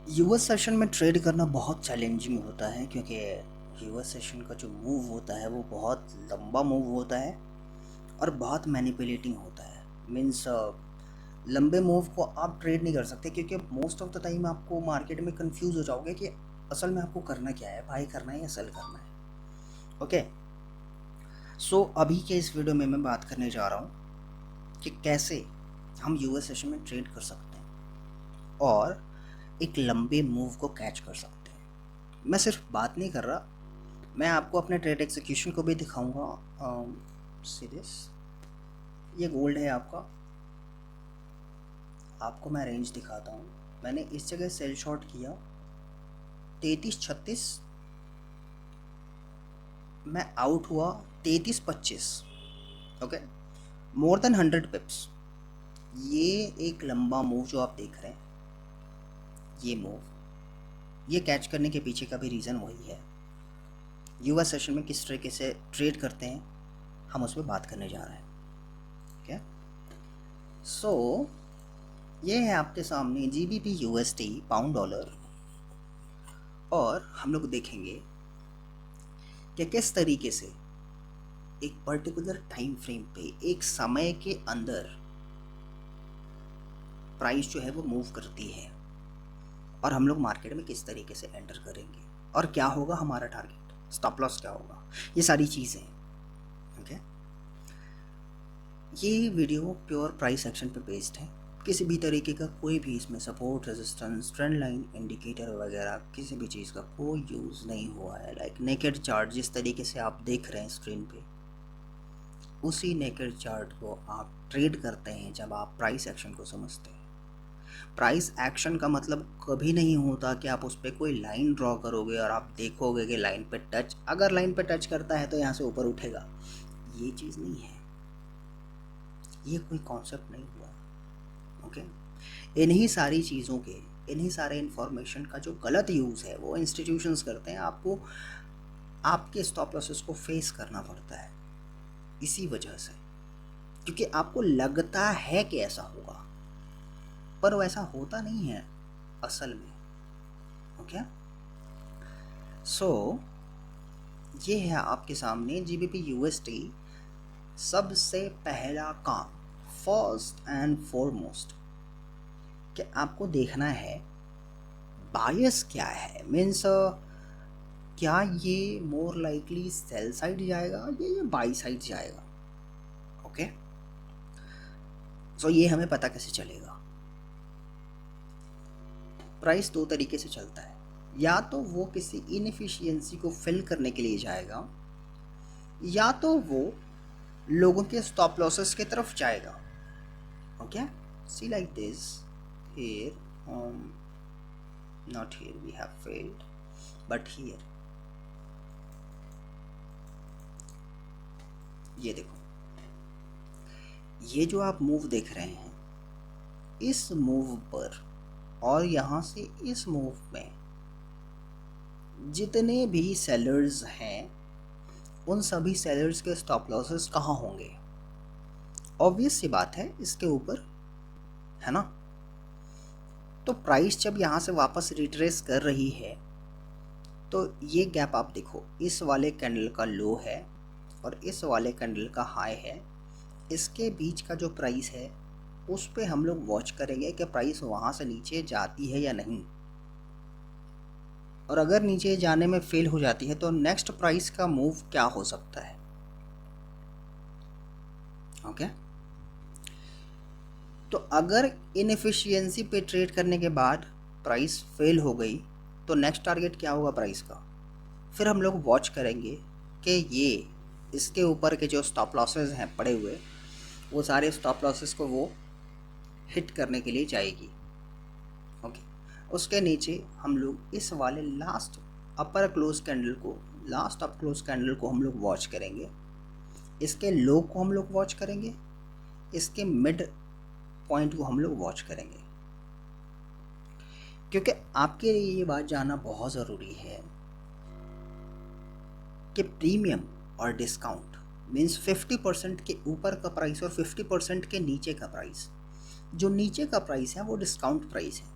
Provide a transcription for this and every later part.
US session में trade करना बहुत चैलेंजिंग होता है क्योंकि यूएस सेशन का जो मूव होता है वो बहुत लंबा मूव होता है और बहुत मैनिपुलेटिंग होता है। मीन्स लंबे मूव को आप ट्रेड नहीं कर सकते क्योंकि मोस्ट ऑफ द टाइम आपको मार्केट में कंफ्यूज हो जाओगे कि असल में आपको करना क्या है, बाई करना है या सेल करना है। ओके, सो अभी के इस वीडियो में मैं बात करने जा रहा हूँ कि कैसे हम यूएस सेशन में ट्रेड कर सकते हैं और एक लंबे मूव को कैच कर सकते हैं। मैं सिर्फ बात नहीं कर रहा, मैं आपको अपने ट्रेड एग्जीक्यूशन को भी दिखाऊंगा। सीरियस, ये गोल्ड है आपको मैं रेंज दिखाता हूँ। मैंने इस जगह सेल शॉट किया 33.36, मैं आउट हुआ 33.25। Okay, more than 100 पिप्स। ये एक लंबा मूव जो आप देख रहे हैं, ये मूव ये कैच करने के पीछे का भी रीज़न वही है। यूएस सेशन में किस तरीके से ट्रेड करते हैं हम उस पर बात करने जा रहे हैं। क्या सो ये है आपके सामने जीबीपी यूएसडी पाउंड डॉलर, और हम लोग देखेंगे कि किस तरीके से एक पर्टिकुलर टाइम फ्रेम पे एक समय के अंदर प्राइस जो है वो मूव करती है और हम लोग मार्केट में किस तरीके से एंटर करेंगे और क्या होगा हमारा टारगेट, स्टॉप लॉस क्या होगा, ये सारी चीज़ें। ओके, ये वीडियो प्योर प्राइस एक्शन पे बेस्ड है। किसी भी तरीके का कोई भी इसमें support, resistance, trend line, indicator वगैरह किसी भी चीज़ का कोई यूज़ नहीं हुआ है। लाइक नेकेड चार्ट जिस तरीके से आप देख रहे हैं स्क्रीन पे, उसी नेकेड चार्ट को आप ट्रेड करते हैं जब आप प्राइस एक्शन को समझते हैं। प्राइस एक्शन का मतलब कभी नहीं होता कि आप उस पर कोई लाइन ड्रॉ करोगे और आप देखोगे कि लाइन पे टच, अगर लाइन पे टच करता है तो यहाँ से ऊपर उठेगा, ये चीज़ नहीं है, ये कोई कॉन्सेप्ट नहीं हुआ। ओके, इन्हीं सारी चीज़ों के, इन्हीं सारे इन्फॉर्मेशन का जो गलत यूज़ है वो इंस्टीट्यूशंस करते हैं। आपको आपके स्टॉप लॉसेस को फेस करना पड़ता है इसी वजह से, क्योंकि आपको लगता है कि ऐसा होगा पर वैसा होता नहीं है असल में। ओके, सो ये है आपके सामने जीबीपी यूएसडी। सबसे पहला काम, फर्स्ट एंड फॉरमोस्ट, कि आपको देखना है बायस क्या है। मीन्स क्या ये मोर लाइकली सेल साइड जाएगा या ये बाई साइड जाएगा। ओके, सो ये हमें पता कैसे चलेगा। प्राइस दो तरीके से चलता है, या तो वो किसी इनएफिशिएंसी को फिल करने के लिए जाएगा या तो वो लोगों के स्टॉप लॉसेस की तरफ जाएगा। Okay, see like this here, not here we have failed, but here ये देखो, ये जो आप मूव देख रहे हैं, इस मूव पर और यहाँ से इस मूव में जितने भी सेलर्स हैं उन सभी सेलर्स के स्टॉप लॉसेस कहाँ होंगे। ऑब्वियस सी बात है इसके ऊपर, है ना। तो प्राइस जब यहाँ से वापस रिट्रेस कर रही है तो ये गैप आप देखो, इस वाले कैंडल का लो है और इस वाले कैंडल का हाई है, इसके बीच का जो प्राइस है उस पे हम लोग वॉच करेंगे कि प्राइस वहाँ से नीचे जाती है या नहीं, और अगर नीचे जाने में फेल हो जाती है तो नेक्स्ट प्राइस का मूव क्या हो सकता है। ओके, तो अगर इनएफिशिएंसी पे ट्रेड करने के बाद प्राइस फेल हो गई तो नेक्स्ट टारगेट क्या होगा प्राइस का। फिर हम लोग वॉच करेंगे कि ये इसके ऊपर के जो स्टॉप लॉसेस हैं पड़े हुए, वो सारे स्टॉप लॉसेस को वो हिट करने के लिए जाएगी। ओके, उसके नीचे हम लोग इस वाले लास्ट अपर क्लोज कैंडल को, लास्ट अप क्लोज कैंडल को हम लोग वॉच करेंगे, इसके लो को हम लोग वॉच करेंगे, इसके मिड पॉइंट को हम लोग वॉच करेंगे। क्योंकि आपके लिए ये बात जानना बहुत ज़रूरी है कि प्रीमियम और डिस्काउंट मीन्स 50% के ऊपर का प्राइस और 50% के नीचे का प्राइस, जो नीचे का प्राइस है वो डिस्काउंट प्राइस है,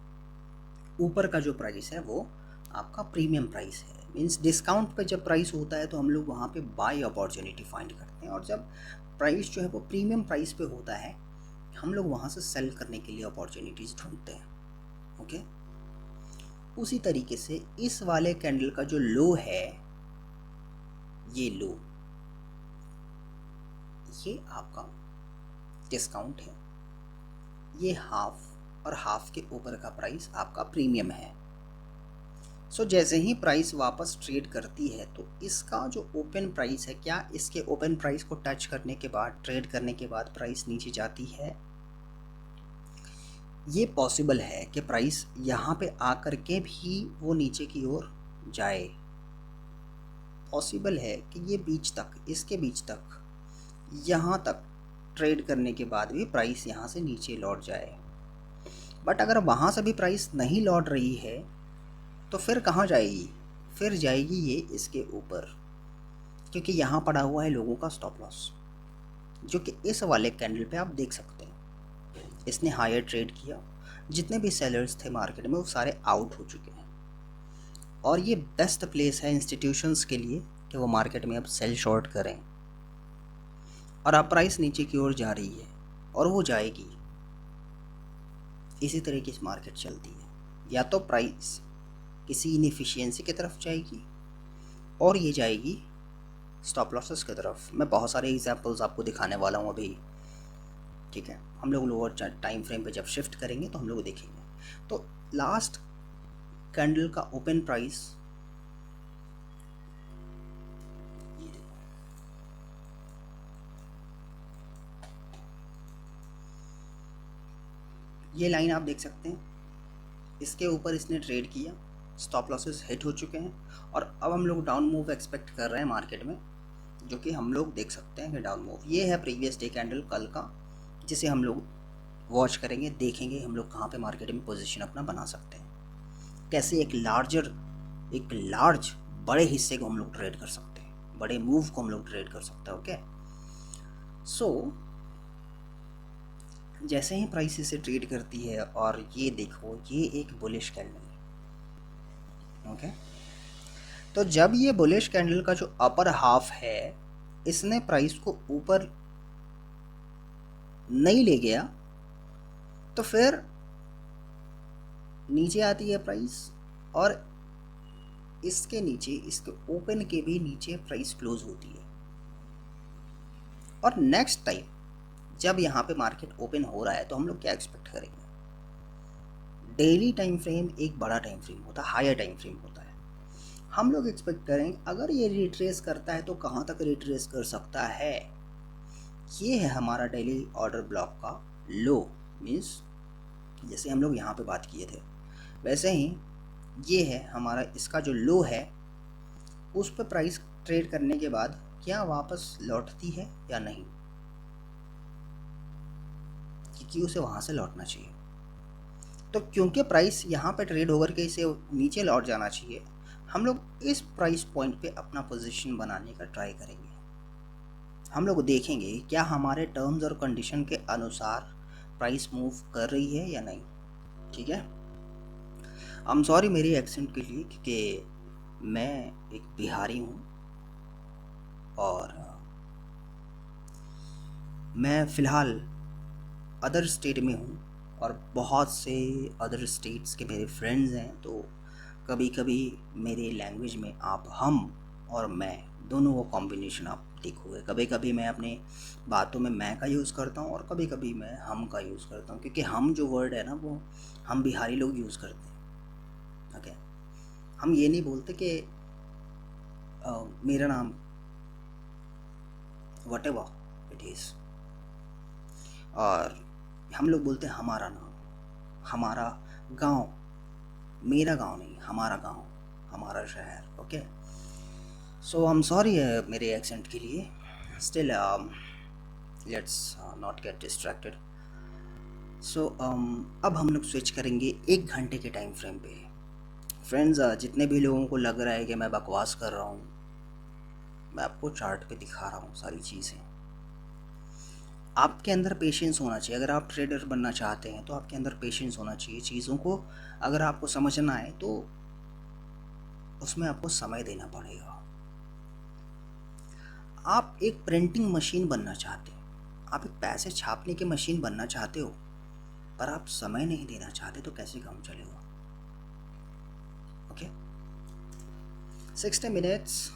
ऊपर का जो प्राइस है वो आपका प्रीमियम प्राइस है। मीन्स डिस्काउंट पे जब प्राइस होता है तो हम लोग वहाँ पे बाय अपॉर्चुनिटी फाइंड करते हैं, और जब प्राइस जो है वो प्रीमियम प्राइस पे होता है हम लोग वहाँ से सेल करने के लिए अपॉर्चुनिटीज़ ढूंढते हैं। ओके, उसी तरीके से इस वाले कैंडल का जो लो है, ये लो, ये आपका डिस्काउंट है, ये हाफ और हाफ के ऊपर का प्राइस आपका प्रीमियम है। सो जैसे ही प्राइस वापस ट्रेड करती है तो इसका जो ओपन प्राइस है, क्या इसके ओपन प्राइस को टच करने के बाद, ट्रेड करने के बाद प्राइस नीचे जाती है? ये पॉसिबल है कि प्राइस यहाँ पे आकर के भी वो नीचे की ओर जाए। पॉसिबल है कि ये बीच तक, इसके बीच तक, यहाँ तक ट्रेड करने के बाद भी प्राइस यहाँ से नीचे लौट जाए। बट अगर वहाँ से भी प्राइस नहीं लौट रही है तो फिर कहाँ जाएगी? फिर जाएगी ये इसके ऊपर, क्योंकि यहाँ पड़ा हुआ है लोगों का स्टॉप लॉस, जो कि इस वाले कैंडल पे आप देख सकते हैं। इसने हायर ट्रेड किया, जितने भी सेलर्स थे मार्केट में वो सारे आउट हो चुके हैं, और ये बेस्ट प्लेस है इंस्टीट्यूशंस के लिए कि वो मार्केट में अब सेल शॉर्ट करें। और अब प्राइस नीचे की ओर जा रही है और वो जाएगी। इसी तरीके से मार्केट चलती है, या तो प्राइस किसी इनएफिशिएंसी की तरफ जाएगी और ये जाएगी स्टॉप लॉसेस की तरफ। मैं बहुत सारे एग्जांपल्स आपको दिखाने वाला हूँ अभी, ठीक है। हम लोग लोअर टाइम फ्रेम पे जब शिफ्ट करेंगे तो हम लोग देखेंगे। तो लास्ट कैंडल का ओपन प्राइस ये लाइन आप देख सकते हैं, इसके ऊपर इसने ट्रेड किया, स्टॉप लॉसेस हिट हो चुके हैं, और अब हम लोग डाउन मूव एक्सपेक्ट कर रहे हैं मार्केट में, जो कि हम लोग देख सकते हैं कि डाउन मूव ये है प्रीवियस डे कैंडल कल का, जिसे हम लोग वॉच करेंगे, देखेंगे हम लोग कहाँ पे मार्केट में पोजीशन अपना बना सकते हैं, कैसे एक लार्ज बड़े हिस्से को हम लोग ट्रेड कर सकते हैं, बड़े मूव को हम लोग ट्रेड कर सकते हैं। ओके, सो जैसे ही प्राइस इसे ट्रेड करती है, और ये देखो ये एक बुलिश कैंडल है। ओके, तो जब ये बुलिश कैंडल का जो अपर हाफ है इसने प्राइस को ऊपर नहीं ले गया तो फिर नीचे आती है प्राइस, और इसके नीचे, इसके ओपन के भी नीचे प्राइस क्लोज होती है। और नेक्स्ट टाइम जब यहाँ पे मार्केट ओपन हो रहा है तो हम लोग क्या एक्सपेक्ट करेंगे? डेली टाइम फ्रेम एक बड़ा टाइम फ्रेम होता है, हायर टाइम फ्रेम होता है। हम लोग एक्सपेक्ट करेंगे अगर ये रिट्रेस करता है तो कहाँ तक रिट्रेस कर सकता है। ये है हमारा डेली ऑर्डर ब्लॉक का लो, मीन्स जैसे हम लोग यहाँ पे बात किए थे वैसे ही ये है हमारा, इसका जो लो है उस पर प्राइस ट्रेड करने के बाद क्या वापस लौटती है या नहीं, क्योंकि उसे वहाँ से लौटना चाहिए। तो क्योंकि प्राइस यहाँ पे ट्रेड होकर के इसे नीचे लौट जाना चाहिए, हम लोग इस प्राइस पॉइंट पे अपना पोजीशन बनाने का ट्राई करेंगे। हम लोग देखेंगे क्या हमारे टर्म्स और कंडीशन के अनुसार प्राइस मूव कर रही है या नहीं। ठीक है, आई एम सॉरी मेरी एक्सेंट के लिए, क्योंकि मैं एक बिहारी हूँ और मैं फ़िलहाल अदर स्टेट में हूँ, और बहुत से अदर स्टेट्स के मेरे फ्रेंड्स हैं, तो कभी कभी मेरे लैंग्वेज में आप हम और मैं दोनों वो कॉम्बिनेशन आप देखोगे। कभी कभी मैं अपने बातों में मैं का यूज़ करता हूँ और कभी कभी मैं हम का यूज़ करता हूँ, क्योंकि हम जो वर्ड है ना वो हम बिहारी लोग यूज़ करते हैं। ओके, हम ये नहीं बोलते कि मेरा नाम वट एवर इट इज़, और हम लोग बोलते हैं हमारा नाम, हमारा गांव, मेरा गांव नहीं, हमारा गांव, हमारा शहर। Okay, so I am sorry मेरे एक्सेंट के लिए। Still let's not get distracted. So अब हम लोग स्विच करेंगे 1 घंटे के टाइम फ्रेम पे। फ्रेंड्स, जितने भी लोगों को लग रहा है कि मैं बकवास कर रहा हूँ, मैं आपको चार्ट पे दिखा रहा हूँ सारी चीज़ें। आपके अंदर पेशेंस होना चाहिए। अगर आप ट्रेडर बनना चाहते हैं तो आपके अंदर पेशेंस होना चाहिए। चीज़ों को अगर आपको समझना है तो उसमें आपको समय देना पड़ेगा। आप एक प्रिंटिंग मशीन बनना चाहते हैं, आप एक पैसे छापने की मशीन बनना चाहते हो, पर आप समय नहीं देना चाहते तो कैसे काम चलेगा? Okay, 60 minutes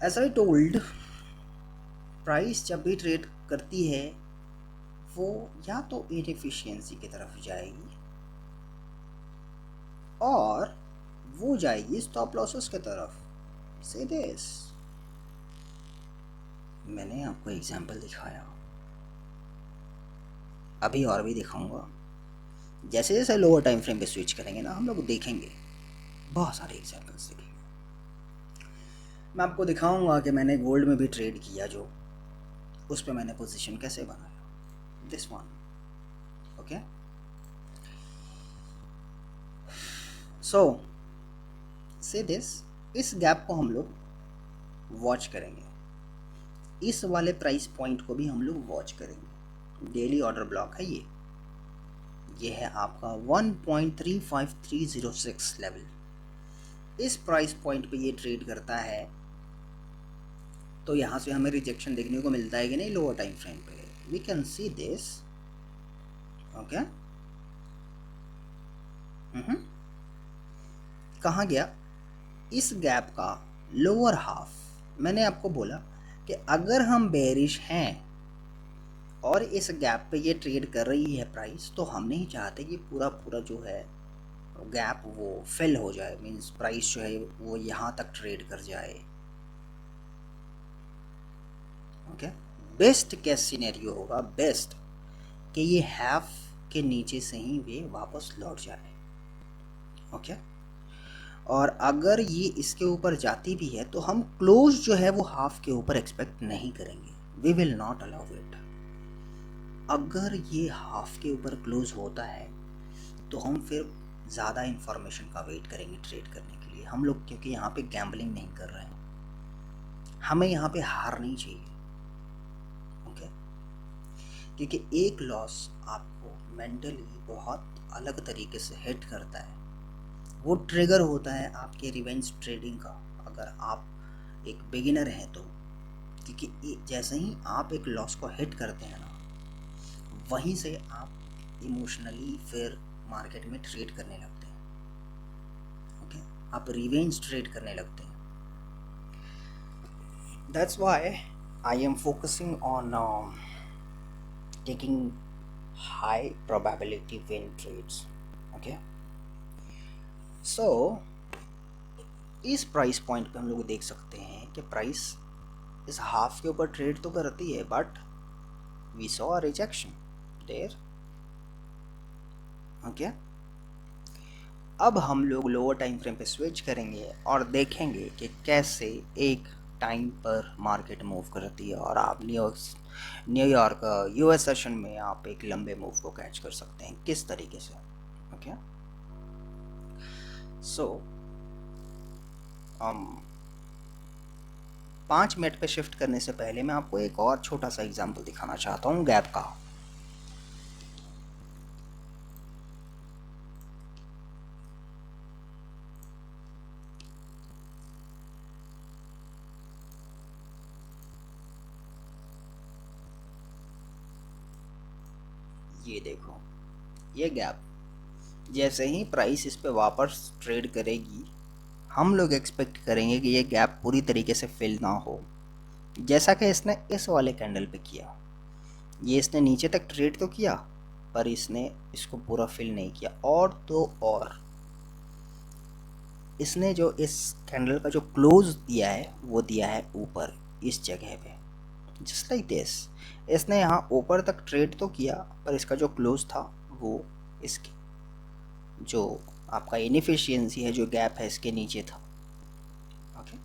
as I told, price जब भी ट्रेड करती है वो या तो इनएफिशिएंसी की तरफ जाएगी और वो जाएगी स्टॉप लॉसेस की तरफ। से दिस मैंने आपको एग्जांपल दिखाया, अभी और भी दिखाऊंगा। जैसे जैसे लोअर टाइम फ्रेम पे स्विच करेंगे ना, हम लोग देखेंगे बहुत सारे एग्जांपल्स देखेंगे। मैं आपको दिखाऊंगा कि मैंने गोल्ड में भी ट्रेड किया, जो उस पर मैंने पोजीशन कैसे बनाया। This one, okay. सो से दिस, इस गैप को हम लोग वॉच करेंगे, इस वाले प्राइस पॉइंट को भी हम लोग वॉच करेंगे। डेली ऑर्डर ब्लॉक है ये है आपका 1.35306 लेवल। इस प्राइस पॉइंट पे ये ट्रेड करता है तो यहाँ से हमें रिजेक्शन देखने को मिलता है कि नहीं लोअर टाइम फ्रेम पे। We can see this, okay. कहाँ गया इस गैप का लोअर हाफ? मैंने आपको बोला कि अगर हम बेरिश हैं और इस गैप पे ये ट्रेड कर रही है प्राइस, तो हम नहीं चाहते कि पूरा पूरा जो है गैप वो फिल हो जाए, मींस प्राइस जो है वो यहाँ तक ट्रेड कर जाए। ओके, बेस्ट केस सिनेरियो होगा, बेस्ट, कि ये हाफ के नीचे से ही वे वापस लौट जाए। ओके, और अगर ये इसके ऊपर जाती भी है तो हम क्लोज जो है वो हाफ के ऊपर एक्सपेक्ट नहीं करेंगे, we will not allow it. अगर ये हाफ के ऊपर क्लोज होता है तो हम फिर ज़्यादा इंफॉर्मेशन का वेट करेंगे ट्रेड करने के लिए हम लोग, क्योंकि यहाँ पे गैम्बलिंग नहीं कर रहे हैं, हमें यहाँ पे हार नहीं चाहिए। ओके, क्योंकि एक लॉस आपको मेंटली बहुत अलग तरीके से हिट करता है, वो ट्रिगर होता है आपके रिवेंज ट्रेडिंग का। अगर आप एक बिगिनर हैं तो, क्योंकि जैसे ही आप एक लॉस को हिट करते हैं ना, वहीं से आप इमोशनली फिर मार्केट में ट्रेड करने लगते हैं। ओके, आप रिवेंज ट्रेड करने लगते हैं। That's why I am focusing on taking high probability win trades. Okay, so इस प्राइस पॉइंट पे हम लोग देख सकते हैं कि प्राइस इस हाफ के ऊपर ट्रेड तो करती है, but we saw a rejection there. Okay, अब हम लोग लोअर टाइम फ्रेम पे स्विच करेंगे और देखेंगे कि कैसे एक टाइम पर मार्केट मूव करती है और आप न्यूयॉर्क यूएस सेशन में आप एक लंबे मूव को कैच कर सकते हैं किस तरीके से। ओके, सो 5 मिनट पे शिफ्ट करने से पहले मैं आपको एक और छोटा सा एग्जांपल दिखाना चाहता हूँ गैप का। ये देखो, ये गैप जैसे ही प्राइस इस पे वापस ट्रेड करेगी, हम लोग एक्सपेक्ट करेंगे कि ये गैप पूरी तरीके से फिल ना हो, जैसा कि इसने इस वाले कैंडल पे किया। ये इसने नीचे तक ट्रेड तो किया पर इसने इसको पूरा फिल नहीं किया, और तो और इसने जो इस कैंडल का जो क्लोज दिया है वो दिया है ऊपर इस जगह पे, जस्ट लाइक दिस। इसने यहाँ ऊपर तक ट्रेड तो किया पर इसका जो क्लोज था वो इसके जो आपका इनएफिशिएंसी है, जो गैप है, इसके नीचे था। ओके,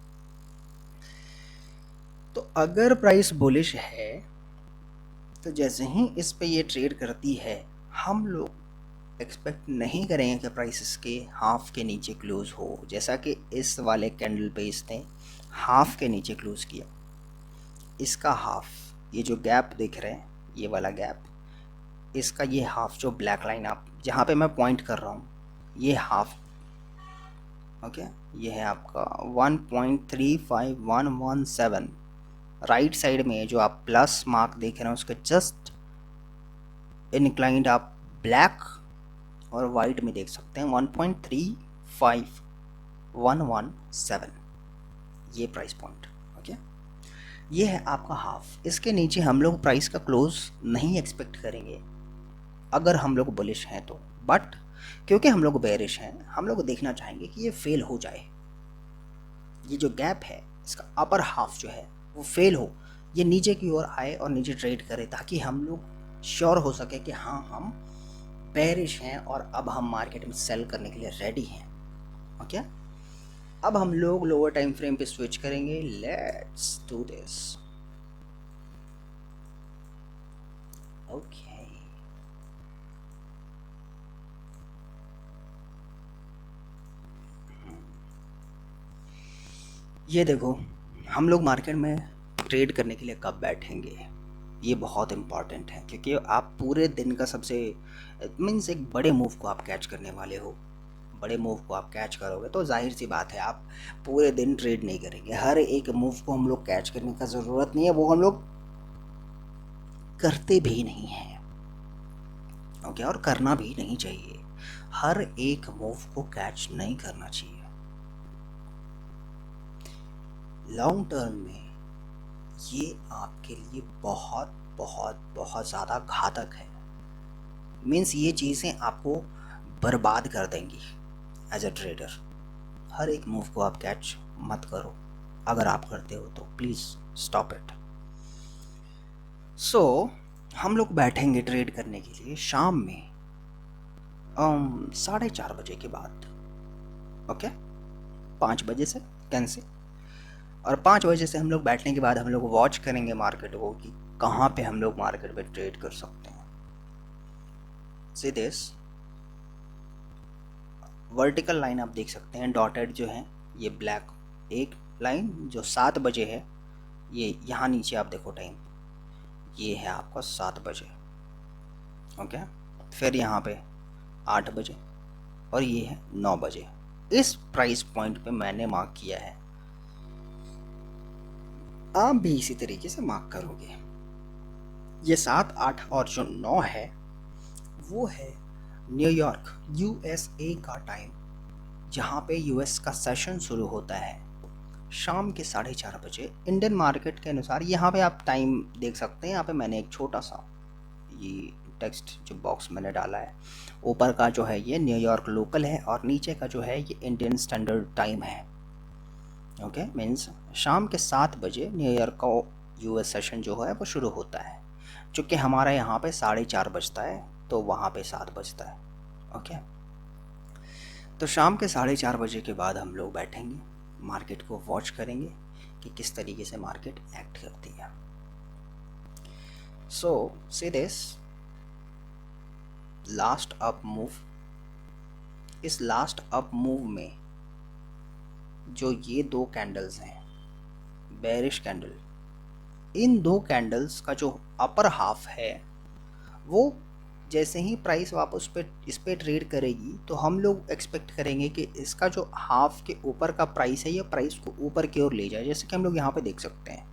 तो अगर प्राइस बुलिश है तो जैसे ही इस पे ये ट्रेड करती है, हम लोग एक्सपेक्ट नहीं करेंगे कि प्राइस इसके हाफ के नीचे क्लोज हो, जैसा कि इस वाले कैंडल पे इसने हाफ के नीचे क्लोज किया। इसका हाफ ये जो गैप दिख रहे हैं, ये वाला गैप, इसका ये हाफ जो ब्लैक लाइन आप जहाँ पे मैं पॉइंट कर रहा हूँ, ये हाफ, ओके, ये है आपका 1.35117। राइट साइड में जो आप प्लस मार्क देख रहे हैं उसके जस्ट इंक्लाइंड आप ब्लैक और वाइट में देख सकते हैं 1.35117, ये प्राइस पॉइंट, ओके। ये है आपका हाफ। इसके नीचे हम लोग प्राइस का क्लोज नहीं एक्सपेक्ट करेंगे अगर हम लोग बुलिश हैं तो, बट क्योंकि हम लोग बेरिश हैं, हम लोग देखना चाहेंगे कि ये फेल हो जाए। ये जो गैप है इसका अपर हाफ जो है वो फेल हो, ये नीचे की ओर आए और नीचे ट्रेड करे, ताकि हम लोग श्योर हो सके कि हाँ हम बेरिश हैं और अब हम मार्केट में सेल करने के लिए रेडी हैं, ओके। अब हम लोग लोअर टाइम फ्रेम पे स्विच करेंगे। Let's do this, okay. ये देखो, हम लोग मार्केट में ट्रेड करने के लिए कब बैठेंगे, ये बहुत इम्पॉर्टेंट है, क्योंकि आप पूरे दिन का सबसे मीन्स एक बड़े मूव को आप कैच करने वाले हो। बड़े मूव को आप कैच करोगे तो जाहिर सी बात है आप पूरे दिन ट्रेड नहीं करेंगे। हर एक मूव को हम लोग कैच करने का ज़रूरत नहीं है, वो हम लोग करते भी नहीं हैं, ओके, और करना भी नहीं चाहिए। हर एक मूव को कैच नहीं करना चाहिए। लॉन्ग टर्म में ये आपके लिए बहुत बहुत बहुत ज़्यादा घातक है। मीन्स ये चीज़ें आपको बर्बाद कर देंगी एज अ ट्रेडर। हर एक मूव को आप कैच मत करो, अगर आप करते हो तो प्लीज़ स्टॉप इट। सो हम लोग बैठेंगे ट्रेड करने के लिए शाम में 4:30 बजे के बाद, ओके। 5 बजे से कैंसिल, और 5 बजे से हम लोग बैठने के बाद हम लोग वॉच करेंगे मार्केट को कि कहाँ पे हम लोग मार्केट में ट्रेड कर सकते हैं। सी दिस वर्टिकल लाइन आप देख सकते हैं, डॉटेड जो है ये ब्लैक एक लाइन जो 7 बजे है, ये यहाँ नीचे आप देखो टाइम, ये है आपका 7 बजे, ओके। फिर यहाँ पे 8 बजे और ये है 9 बजे। इस प्राइस पॉइंट पे मैंने मार्क किया है, आप भी इसी तरीके से मार्क करोगे। ये 7, 8 और जो 9 है वो है न्यूयॉर्क यूएसए का टाइम, जहाँ पे यूएस का सेशन शुरू होता है शाम के 4:30 बजे इंडियन मार्केट के अनुसार। यहाँ पे आप टाइम देख सकते हैं, यहाँ पे मैंने एक छोटा सा ये टेक्स्ट जो बॉक्स मैंने डाला है, ऊपर का जो है ये न्यूयॉर्क लोकल है और नीचे का जो है ये इंडियन स्टैंडर्ड टाइम है, ओके। मीन्स शाम के 7 बजे न्यूयॉर्क का यूएस सेशन जो है वो शुरू होता है। चूँकि हमारा यहाँ पे 4:30 बजता है तो वहाँ पे 7 बजता है, ओके। तो शाम के 4:30 बजे के बाद हम लोग बैठेंगे, मार्केट को वॉच करेंगे कि किस तरीके से मार्केट एक्ट करती है। So see this last up move, इस लास्ट अप मूव में जो ये 2 कैंडल्स हैं बेरिश कैंडल, इन 2 कैंडल्स का जो अपर हाफ है वो जैसे ही प्राइस वापस इस पे ट्रेड करेगी तो हम लोग एक्सपेक्ट करेंगे कि इसका जो हाफ के ऊपर का प्राइस है ये प्राइस को ऊपर की ओर ले जाए, जैसे कि हम लोग यहाँ पे देख सकते हैं।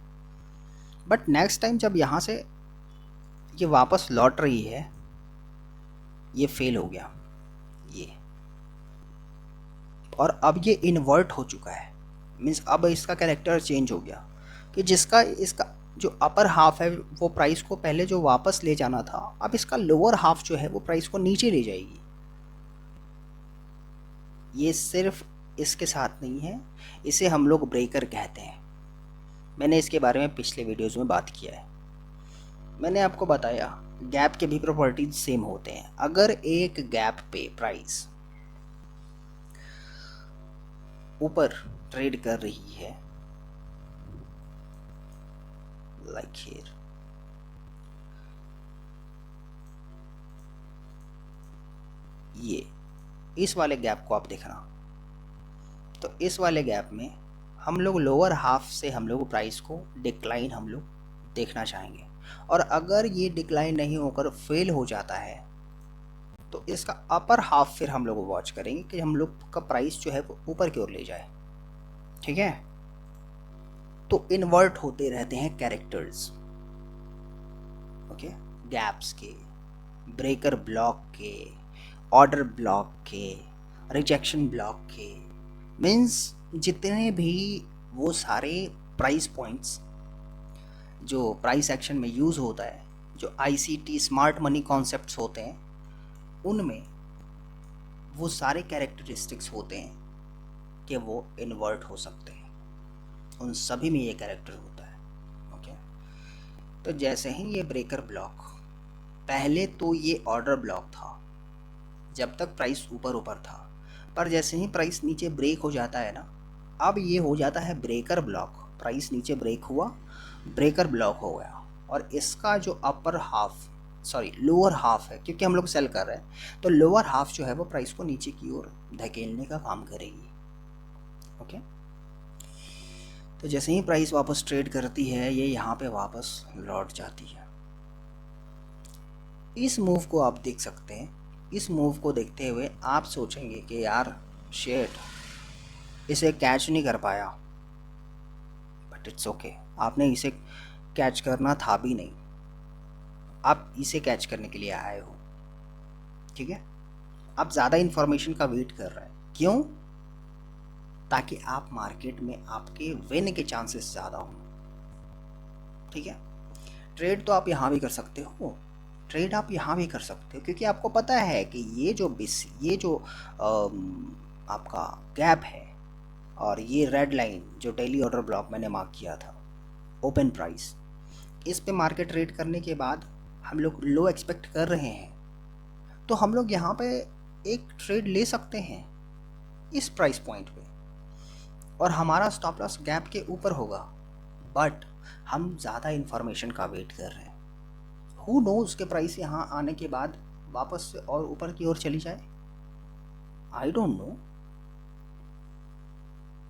बट नेक्स्ट टाइम जब यहाँ से ये वापस लौट रही है, ये फेल हो गया ये, और अब ये इन्वर्ट हो चुका है। मीन्स अब इसका कैरेक्टर चेंज हो गया कि जिसका इसका जो अपर हाफ है वो प्राइस को पहले जो वापस ले जाना था, अब इसका लोअर हाफ जो है वो प्राइस को नीचे ले जाएगी। ये सिर्फ इसके साथ नहीं है, इसे हम लोग ब्रेकर कहते हैं। मैंने इसके बारे में पिछले वीडियोज़ में बात किया है। मैंने आपको बताया गैप के भी प्रॉपर्टीज सेम होते हैं। अगर एक गैप पे प्राइस ऊपर ट्रेड कर रही है लाइक हियर, ये इस वाले गैप को आप देखना, तो इस वाले गैप में हम लोग लोअर हाफ से हम लोग प्राइस को डिक्लाइन हम लोग देखना चाहेंगे। और अगर ये डिक्लाइन नहीं होकर फेल हो जाता है तो इसका अपर हाफ फिर हम लोग वॉच करेंगे कि हम लोग का प्राइस जो है वो ऊपर की ओर ले जाए। ठीक है, तो इन्वर्ट होते रहते हैं कैरेक्टर्स, ओके, गैप्स के, ब्रेकर ब्लॉक के, ऑर्डर ब्लॉक के, रिजेक्शन ब्लॉक के, मीन्स जितने भी वो सारे प्राइस पॉइंट्स जो प्राइस एक्शन में यूज़ होता है, जो आईसीटी स्मार्ट मनी कॉन्सेप्ट्स होते हैं, उनमें वो सारे कैरेक्टरिस्टिक्स होते हैं कि वो इन्वर्ट हो सकते हैं। उन सभी में ये कैरेक्टर होता है। ओके, तो जैसे ही ये ब्रेकर ब्लॉक, पहले तो ये ऑर्डर ब्लॉक था जब तक प्राइस ऊपर ऊपर था, पर जैसे ही प्राइस नीचे ब्रेक हो जाता है ना, अब ये हो जाता है ब्रेकर ब्लॉक। प्राइस नीचे ब्रेक हुआ, ब्रेकर ब्लॉक हो गया, और इसका जो upper half, sorry lower half है, क्योंकि हम लोग सेल कर रहे हैं तो लोअर हाफ जो है वो प्राइस को नीचे की ओर धकेलने का काम करेगी। ओके, तो जैसे ही प्राइस वापस ट्रेड करती है, ये यहाँ पे वापस लौट जाती है। इस मूव को आप देख सकते हैं। इस मूव को देखते हुए आप सोचेंगे कि यार शेट इसे कैच नहीं कर पाया, बट इट्स ओके, आपने इसे कैच करना था भी नहीं, आप इसे कैच करने के लिए आए हो। ठीक है, आप ज़्यादा इन्फॉर्मेशन का वेट कर रहे हैं, क्यों? ताकि आप मार्केट में आपके विन के चांसेस ज़्यादा हों। ठीक है, ट्रेड तो आप यहाँ भी कर सकते हो, ट्रेड आप यहाँ भी कर सकते हो, क्योंकि आपको पता है कि ये जो आपका गैप है और ये रेड लाइन जो डेली ऑर्डर ब्लॉक मैंने मार्क किया था, ओपन प्राइस, इस पे मार्केट ट्रेड करने के बाद हम लोग लो एक्सपेक्ट कर रहे हैं, तो हम लोग यहाँ पे एक ट्रेड ले सकते हैं इस प्राइस पॉइंट पे, और हमारा स्टॉप लॉस गैप के ऊपर होगा, बट हम ज़्यादा इन्फॉर्मेशन का वेट कर रहे हैं। हु नोज के प्राइस यहाँ आने के बाद वापस से और ऊपर की ओर चली जाए, आई डोंट नो,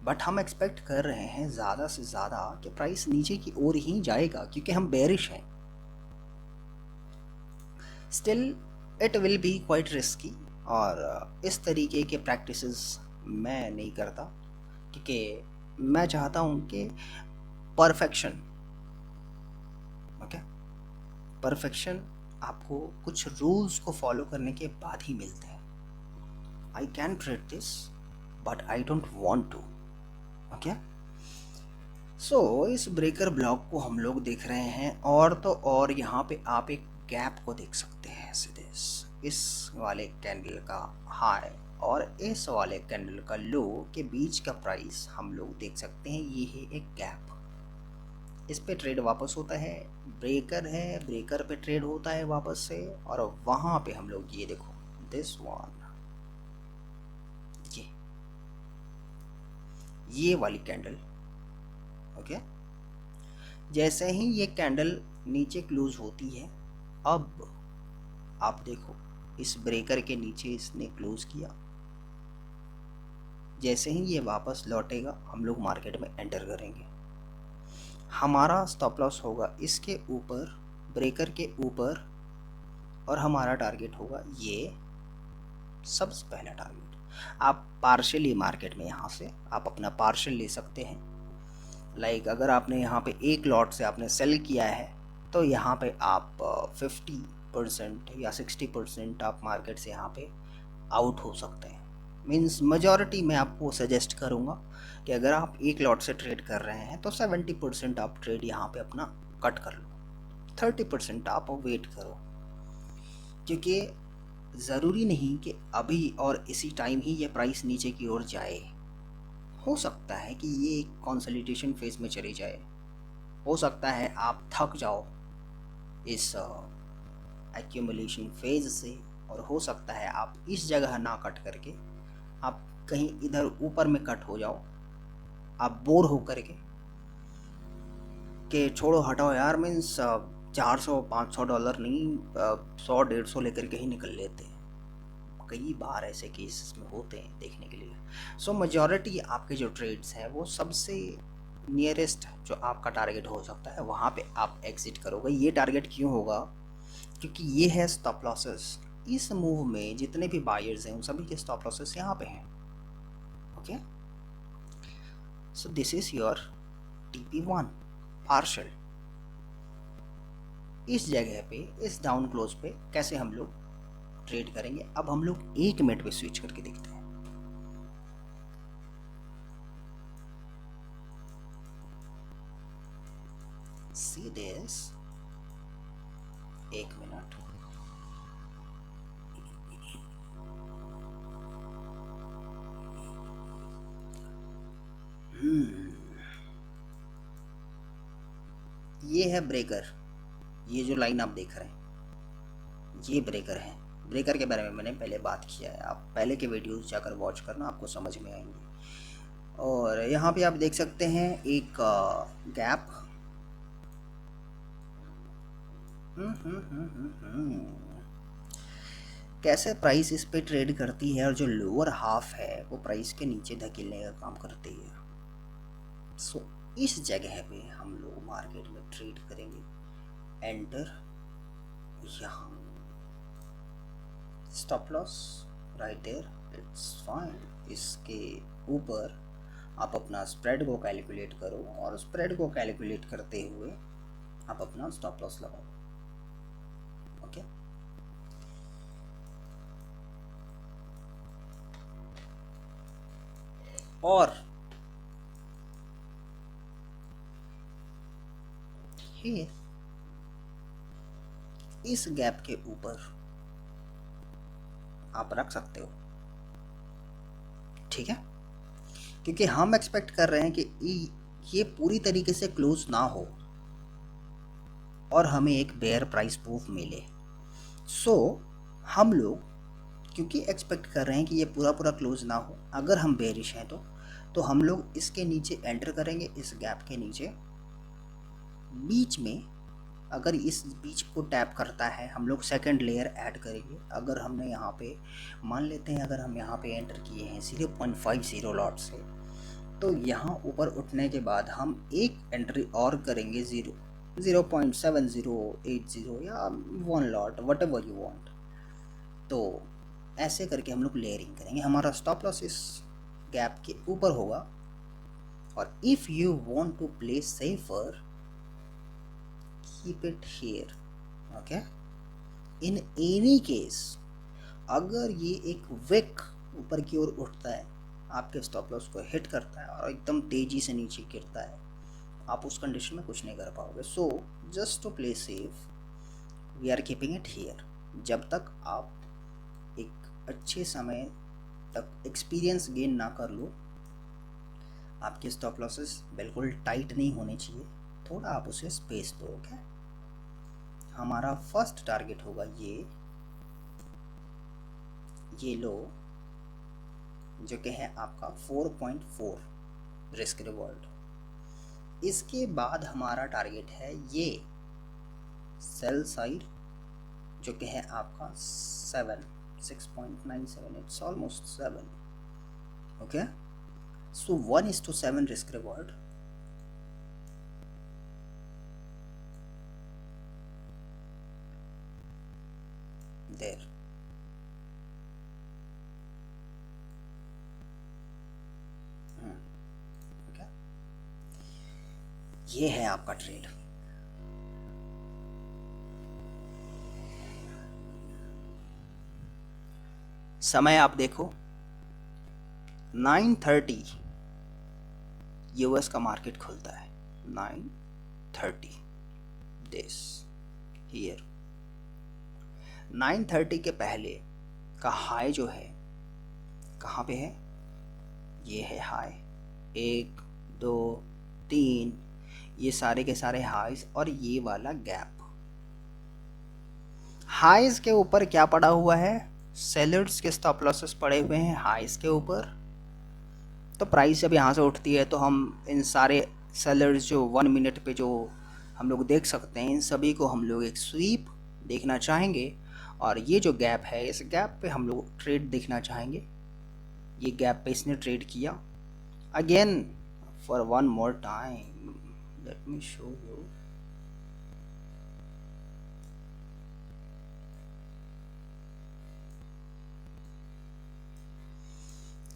बट हम एक्सपेक्ट कर रहे हैं ज़्यादा से ज़्यादा कि प्राइस नीचे की ओर ही जाएगा, क्योंकि हम बेरिश हैं। Still it will be quite risky, और इस तरीके के प्रैक्टिसेस मैं नहीं करता, क्योंकि मैं चाहता हूँ कि परफेक्शन, ओके, परफेक्शन आपको कुछ रूल्स को फॉलो करने के बाद ही मिलते हैं। I can trade this but I don't want to. Okay, so इस ब्रेकर ब्लॉक को हम लोग देख रहे हैं, और तो और यहाँ पे आप एक गैप को देख सकते हैं सीधे इस वाले कैंडल का हाई और इस वाले कैंडल का लो के बीच का प्राइस हम लोग देख सकते हैं। ये है एक गैप, इस पे ट्रेड वापस होता है, ब्रेकर है, ब्रेकर पे ट्रेड होता है वापस से, और वहाँ पे हम लोग ये देखो दिस वन, ये वाली कैंडल। ओके, जैसे ही ये कैंडल नीचे क्लोज होती है, अब आप देखो इस ब्रेकर के नीचे इसने क्लोज किया, जैसे ही ये वापस लौटेगा हम लोग मार्केट में एंटर करेंगे। हमारा स्टॉप लॉस होगा इसके ऊपर, ब्रेकर के ऊपर, और हमारा टारगेट होगा ये सबसे पहला टारगेट। आप पार्शियली मार्केट में यहाँ से आप अपना पार्शियल ले सकते हैं। लाइक अगर आपने यहाँ पे एक लॉट से आपने सेल किया है तो यहाँ पे आप 50% या 60% आप मार्केट से यहाँ पे आउट हो सकते हैं। मीन्स मेजॉरिटी मैं आपको सजेस्ट करूँगा कि अगर आप एक लॉट से ट्रेड कर रहे हैं तो 70% आप ट्रेड यहाँ पे अपना कट कर लो, 30% आप वेट करो, क्योंकि ज़रूरी नहीं कि अभी और इसी टाइम ही ये प्राइस नीचे की ओर जाए। हो सकता है कि ये एक कंसोलिडेशन फेज में चली जाए, हो सकता है आप थक जाओ इस एक्यूमुलेशन फेज से, और हो सकता है आप इस जगह ना कट करके आप कहीं इधर ऊपर में कट हो जाओ, आप बोर हो करके कि छोड़ो हटाओ यार, मीन्स $400-500 नहीं, 100-150 लेकर के ही निकल लेते हैं। कई बार ऐसे केसेस में होते हैं देखने के लिए। सो मेजॉरिटी आपके जो ट्रेड्स हैं वो सबसे नियरेस्ट जो आपका टारगेट हो सकता है वहाँ पे आप एग्जिट करोगे। ये टारगेट क्यों होगा? क्योंकि ये है स्टॉप लॉसेस। इस मूव में जितने भी बायर्स हैं उन सभी के स्टॉप लॉसेस यहाँ पे हैं। Okay, so this is your TP1 partial. इस जगह पे, इस डाउन क्लोज पे कैसे हम लोग ट्रेड करेंगे, अब हम लोग 1 मिनट पे स्विच करके देखते हैं। See this, 1 minute. ये है ब्रेकर। ये जो लाइन आप देख रहे हैं ये ब्रेकर है। ब्रेकर के बारे में मैंने पहले बात किया है, आप पहले के वीडियोस जाकर वॉच करना, आपको समझ में आएंगे। और यहाँ पे आप देख सकते हैं एक गैप। कैसे प्राइस इस पे ट्रेड करती है और जो लोअर हाफ है वो प्राइस के नीचे धकेलने का काम करती है। सो इस जगह पे हम लोग मार्केट में ट्रेड करेंगे। एंटर, यहाँ stop loss right there, it's fine. इसके ऊपर आप अपना स्प्रेड को कैलकुलेट करो और स्प्रेड को कैलकुलेट करते हुए आप अपना स्टॉप लॉस लगाओ। ओके, और ये इस गैप के ऊपर आप रख सकते हो, ठीक है? क्योंकि हम एक्सपेक्ट कर रहे हैं कि ये पूरी तरीके से क्लोज ना हो और हमें एक बेयर प्राइस मूव मिले। सो हम लोग क्योंकि एक्सपेक्ट कर रहे हैं कि ये पूरा क्लोज ना हो, अगर हम बेरिश हैं तो हम लोग इसके नीचे एंटर करेंगे, इस गैप के नीचे बीच में। अगर इस बीच को टैप करता है हम लोग सेकंड लेयर ऐड करेंगे। अगर हमने यहाँ पे मान लेते हैं, अगर हम यहाँ पे एंटर किए हैं 0.50 लॉट से, तो यहाँ ऊपर उठने के बाद हम एक एंट्री और करेंगे 0.7080 या 1 lot, what ever you want. तो ऐसे करके हम लोग लेयरिंग करेंगे। हमारा स्टॉप लॉस इस गैप के ऊपर होगा। और if you want to play safer, keep it here, okay? In any case, अगर ये एक विक ऊपर की ओर उठता है, आपके स्टॉप लॉस को हिट करता है और एकदम तेजी से नीचे गिरता है, आप उस कंडीशन में कुछ नहीं कर पाओगे। So just to play safe we are keeping it here. जब तक आप एक अच्छे समय तक एक्सपीरियंस गेन ना कर लो, आपके स्टॉप लॉसेस बिल्कुल टाइट नहीं होने चाहिए, थोड़ा आप उसे स्पेस दो। ओके, हमारा फर्स्ट टारगेट होगा ये लो जो कि है आपका 4.4 रिस्क रिवॉर्ड। इसके बाद हमारा टारगेट है ये सेल साइड जो कि है आपका 6.97, it's almost 7। Okay, so 1:7 risk reward. There okay, ये है आपका ट्रेड। समय आप देखो 9:30 यूएस का मार्केट खुलता है, 9:30 दिस हियर। 9:30 के पहले का हाई जो है कहाँ पे है? ये है हाई, 1 2 3, ये सारे के सारे हाइज और ये वाला गैप। हाइज के ऊपर क्या पड़ा हुआ है? सेलर्स के स्टॉप लॉसेस पड़े हुए हैं हाइज के ऊपर। तो प्राइस जब यहाँ से उठती है तो हम इन सारे सेलर्स जो 1 मिनट पे जो हम लोग देख सकते हैं, इन सभी को हम लोग एक स्वीप देखना चाहेंगे। और ये जो गैप है, इस गैप पे हम लोग ट्रेड देखना चाहेंगे। ये गैप पे इसने ट्रेड किया, again for one more time. Let me show you.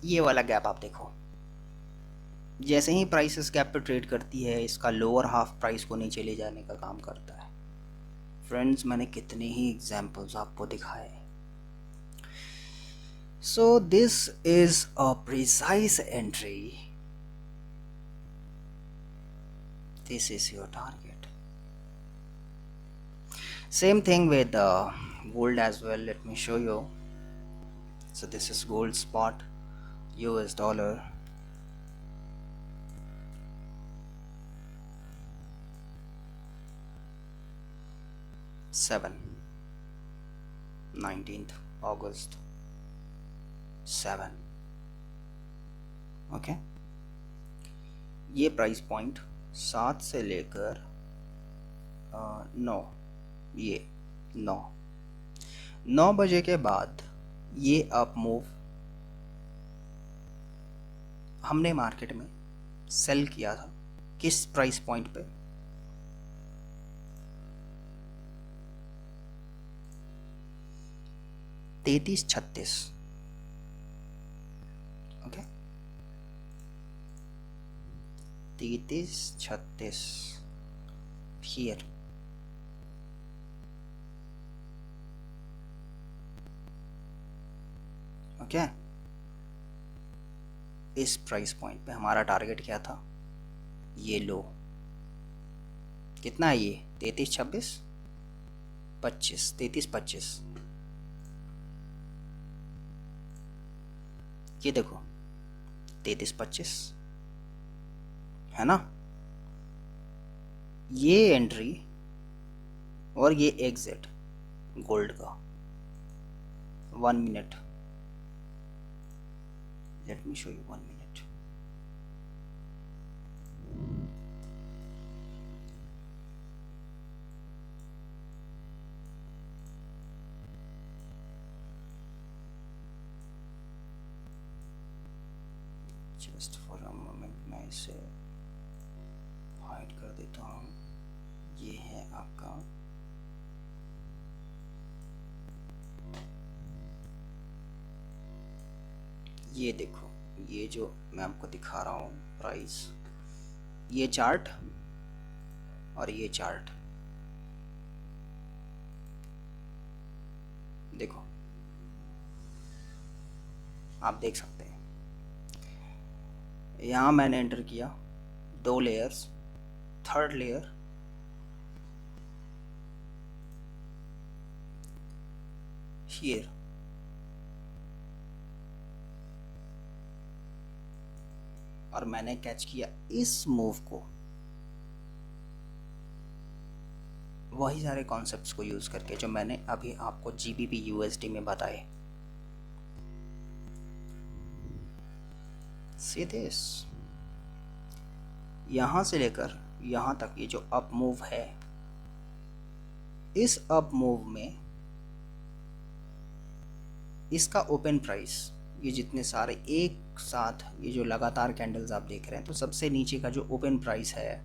ये वाला गैप आप देखो, जैसे ही प्राइस इस गैप पे ट्रेड करती है, इसका लोअर हाफ प्राइस को नीचे ले जाने का काम करता है। फ्रेंड्स, मैंने कितने ही एग्जांपल्स आपको दिखाए। So this is a precise entry, this is your target. Same thing with gold as well. Let me show you. So this is gold spot, US dollar. Seven, 19th August 7. Okay, ये price point 7 से लेकर 9, ये 9 बजे के बाद ये up move हमने market में सेल किया था। किस प्राइस पॉइंट पे? 33.36। Okay, 33.36 here. ओके, इस प्राइस पॉइंट पे हमारा टारगेट क्या था? ये लो कितना है? ये 33.26, 25, 33.25। ये देखो 33.25 है ना। ये एंट्री और ये एग्जिट गोल्ड का 1 minute. Let me show you 1 minute. Just for a moment मैं इसे हाइड कर देता हूँ। ये है आपका ये देखो, ये जो मैं आपको दिखा रहा हूँ प्राइस, ये चार्ट और ये चार्ट देखो, आप देख सकते हैं। यहाँ मैंने एंटर किया 2 लेयर्स, थर्ड लेयर हियर, और मैंने कैच किया इस मूव को। वही सारे कॉन्सेप्ट्स को यूज करके जो मैंने अभी आपको GBP USD में बताए। See this, यहां से लेकर यहां तक ये जो अप मूव है, इस अप मूव में इसका ओपन प्राइस, ये जितने सारे एक साथ ये जो लगातार कैंडल्स आप देख रहे हैं, तो सबसे नीचे का जो ओपन प्राइस है,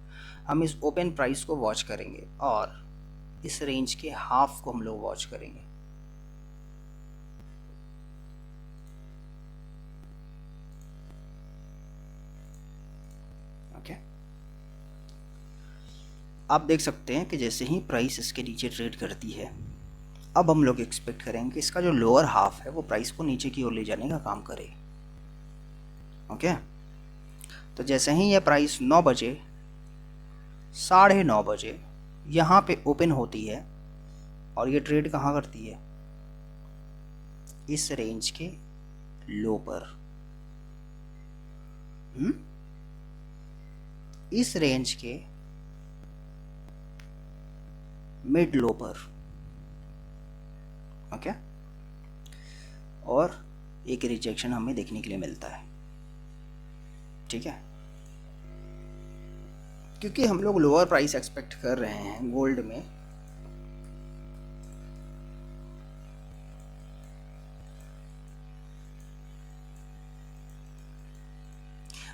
हम इस ओपन प्राइस को वॉच करेंगे और इस रेंज के हाफ को हम लोग वॉच करेंगे। ओके, आप देख सकते हैं कि जैसे ही प्राइस इसके नीचे ट्रेड करती है, अब हम लोग एक्सपेक्ट करेंगे कि इसका जो लोअर हाफ है वो प्राइस को नीचे की ओर ले जाने का काम करे। ओके, तो जैसे ही ये प्राइस 9 बजे, 9:30 बजे यहाँ पे ओपन होती है और ये ट्रेड कहाँ करती है? इस रेंज के लो पर। इस रेंज के मिड लो पर। ओके, और एक रिजेक्शन हमें देखने के लिए मिलता है। ठीक है, क्योंकि हम लोग लोअर प्राइस एक्सपेक्ट कर रहे हैं गोल्ड में,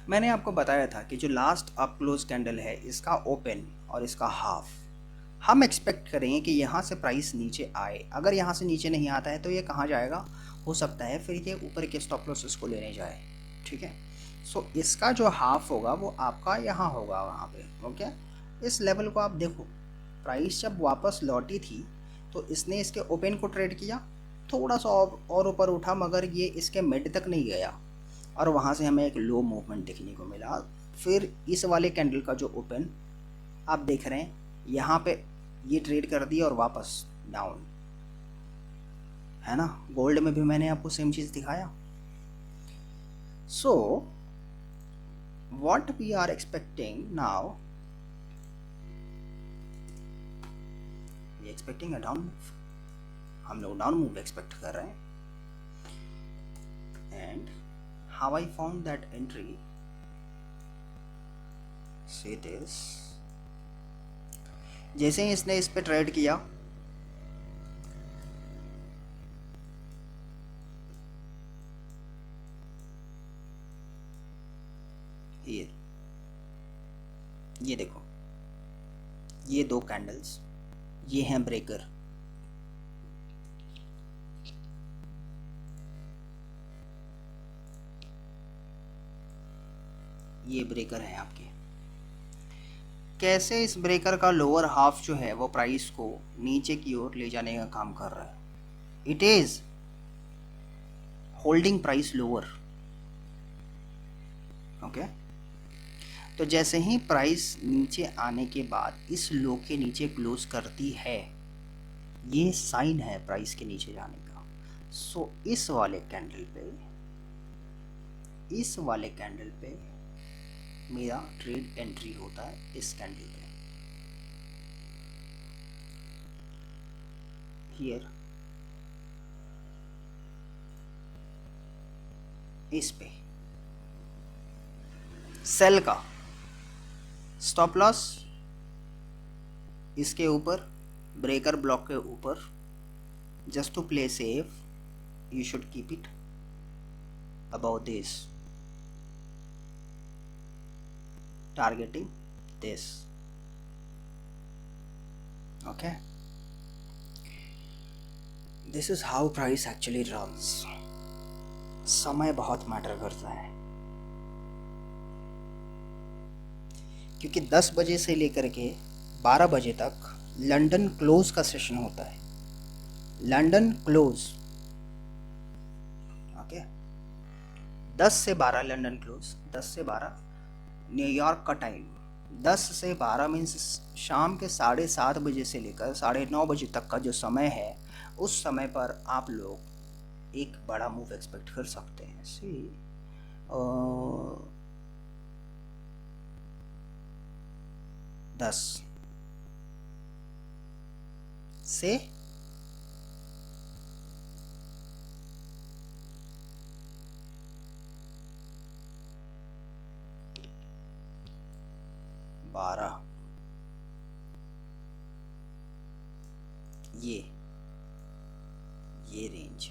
मैंने आपको बताया था कि जो लास्ट अप क्लोज कैंडल है इसका ओपन और इसका हाफ, हम एक्सपेक्ट करेंगे कि यहाँ से प्राइस नीचे आए। अगर यहाँ से नीचे नहीं आता है तो ये कहाँ जाएगा, हो सकता है फिर ये ऊपर के स्टॉप लॉसेस को लेने जाए। ठीक है, सो इसका जो हाफ होगा वो आपका यहाँ होगा वहाँ पे। ओके, इस लेवल को आप देखो, प्राइस जब वापस लौटी थी तो इसने इसके ओपन को ट्रेड किया, थोड़ा सा और ऊपर उठा, मगर ये इसके मिड तक नहीं गया और वहाँ से हमें एक लो मूवमेंट देखने को मिला। फिर इस वाले कैंडल का जो ओपन आप देख रहे हैं, यहाँ पे ये ट्रेड कर दिया और वापस डाउन, है ना। गोल्ड में भी मैंने आपको सेम चीज़ दिखाया। So what we are expecting now, we expecting a down move, हम लोग डाउन मूव एक्सपेक्ट कर रहे हैं। And how I found that entry, see this, जैसे ही इसने इस पे ट्रेड किया, ये देखो, ये दो कैंडल्स, ये हैं ब्रेकर, ये ब्रेकर है आपके। कैसे इस ब्रेकर का लोअर हाफ जो है वो प्राइस को नीचे की ओर ले जाने का काम कर रहा है। It is holding price lower. Okay, तो जैसे ही प्राइस नीचे आने के बाद इस लो के नीचे क्लोज करती है, ये साइन है प्राइस के नीचे जाने का। सो इस वाले कैंडल पे मेरा ट्रेड एंट्री होता है, इस कैंडल पे, हियर, इस पे सेल का स्टॉप लॉस इसके ऊपर, ब्रेकर ब्लॉक के ऊपर। Just to play safe you should keep it above this, targeting this. Okay, this is how price actually runs. समय बहुत मैटर करता है, क्योंकि 10 बजे से लेकर के 12 बजे तक लंदन क्लोज का सेशन होता है। लंदन क्लोज, 10 से 12 लंदन क्लोज, 10 से 12 न्यूयॉर्क का टाइम। 10 से 12 मीन्स शाम के 7:30 बजे से लेकर 9:30 बजे तक का जो समय है, उस समय पर आप लोग एक बड़ा मूव एक्सपेक्ट कर सकते हैं। सी 10 से 12, ये रेंज,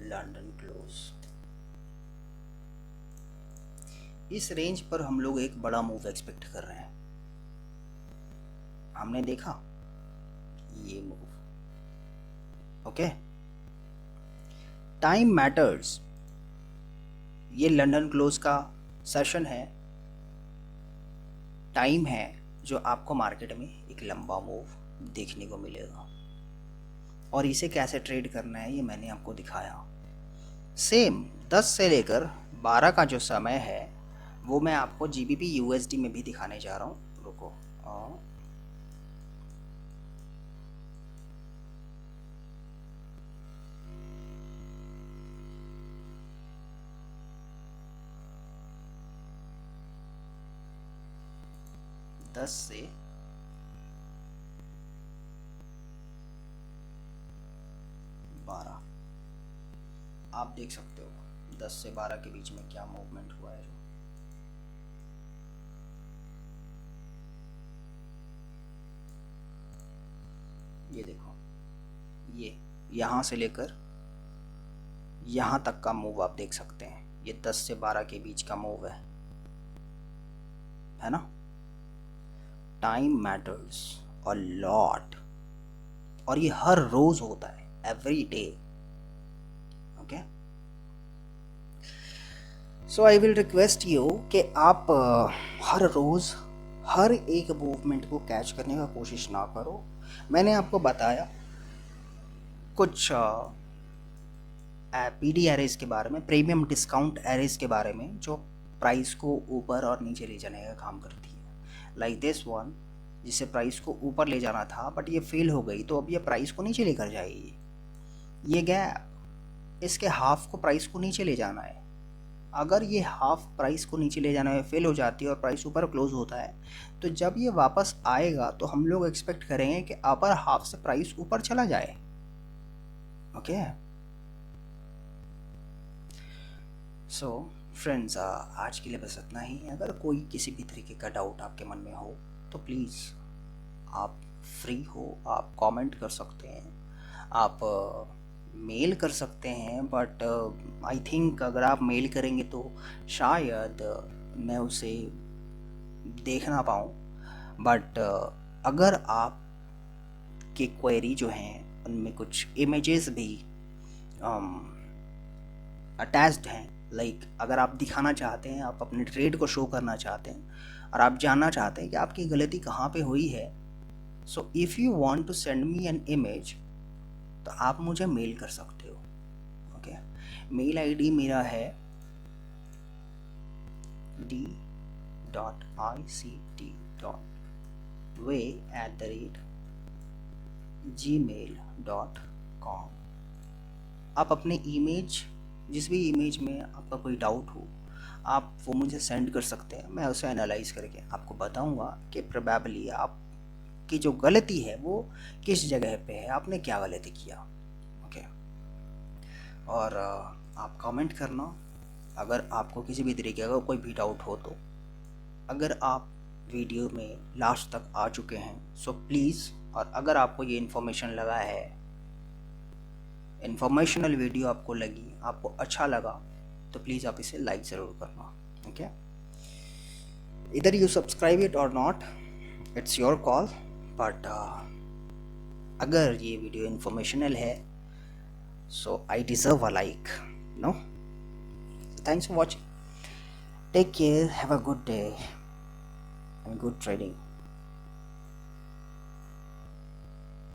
लंदन क्लोज, इस रेंज पर हम लोग एक बड़ा मूव एक्सपेक्ट कर रहे हैं। हमने देखा ये मूव। ओके, टाइम मैटर्स, ये लंदन क्लोज का सेशन है, टाइम है जो आपको मार्केट में एक लंबा मूव देखने को मिलेगा। और इसे कैसे ट्रेड करना है ये मैंने आपको दिखाया। सेम 10 से लेकर 12 का जो समय है वो मैं आपको GBP USD में भी दिखाने जा रहा हूँ। रुको, दस से 12 आप देख सकते हो 10 से 12 के बीच में क्या मूवमेंट हुआ है। जो ये देखो, ये यहाँ से लेकर यहाँ तक का मूव आप देख सकते हैं। ये 10 से 12 के बीच का मूव है ना। टाइम मैटर्स अ लॉट, और ये हर रोज होता है, every day. Okay, so I will request you कि आप हर रोज हर एक मूवमेंट को कैच करने का कोशिश ना करो। मैंने आपको बताया कुछ पीडी एरेज के बारे में, प्रीमियम डिस्काउंट एरेज के बारे में, जो प्राइस को ऊपर और नीचे ले जाने का काम करती है। लाइक दिस वन, जिसे प्राइस को ऊपर ले जाना था बट ये फेल हो गई, तो अब ये प्राइस को नीचे लेकर जाएगी। ये गैप, इसके हाफ को प्राइस को नीचे ले जाना है। अगर ये हाफ प्राइस को नीचे ले जाने में फेल हो जाती है और प्राइस ऊपर क्लोज होता है, तो जब ये वापस आएगा तो हम लोग एक्सपेक्ट करेंगे कि अपर हाफ से प्राइस ऊपर चला जाए। ओके, सो फ्रेंड्स, आज के लिए बस इतना ही। अगर कोई किसी भी तरीके का डाउट आपके मन में हो तो प्लीज़ आप फ्री हो, आप कमेंट कर सकते हैं, आप मेल कर सकते हैं। बट आई थिंक अगर आप मेल करेंगे तो शायद मैं उसे देख ना पाऊँ। बट अगर आप की क्वेरी जो हैं उनमें कुछ इमेजेस भी अटैच्ड हैं, लाइक अगर आप दिखाना चाहते हैं, आप अपने ट्रेड को शो करना चाहते हैं और आप जानना चाहते हैं कि आपकी गलती कहाँ पे हुई है, so if you want to send me an image तो आप मुझे मेल कर सकते हो। ओके, मेल आईडी मेरा है d.ict.way@gmail.com। आप अपने इमेज, जिस भी इमेज में आपका कोई डाउट हो, आप वो मुझे सेंड कर सकते हैं। मैं उसे एनालाइज करके आपको बताऊंगा कि प्रोबेबली आपकी जो गलती है वो किस जगह पे है, आपने क्या गलती किया। ओके, और आप कमेंट करना अगर आपको किसी भी तरीके का कोई भी डाउट हो तो। अगर आप वीडियो में लास्ट तक आ चुके हैं सो प्लीज़, और अगर आपको ये इन्फॉर्मेशन लगा है, इन्फॉर्मेशनल वीडियो आपको लगी, आपको अच्छा लगा, तो प्लीज़ आप इसे लाइक ज़रूर करना। ओके, इधर यू सब्सक्राइब इट और not, it's your call. But अगर ये वीडियो इन्फॉर्मेशनल है so I deserve a like, no. Thanks for watching, take care, have a good day and good trading.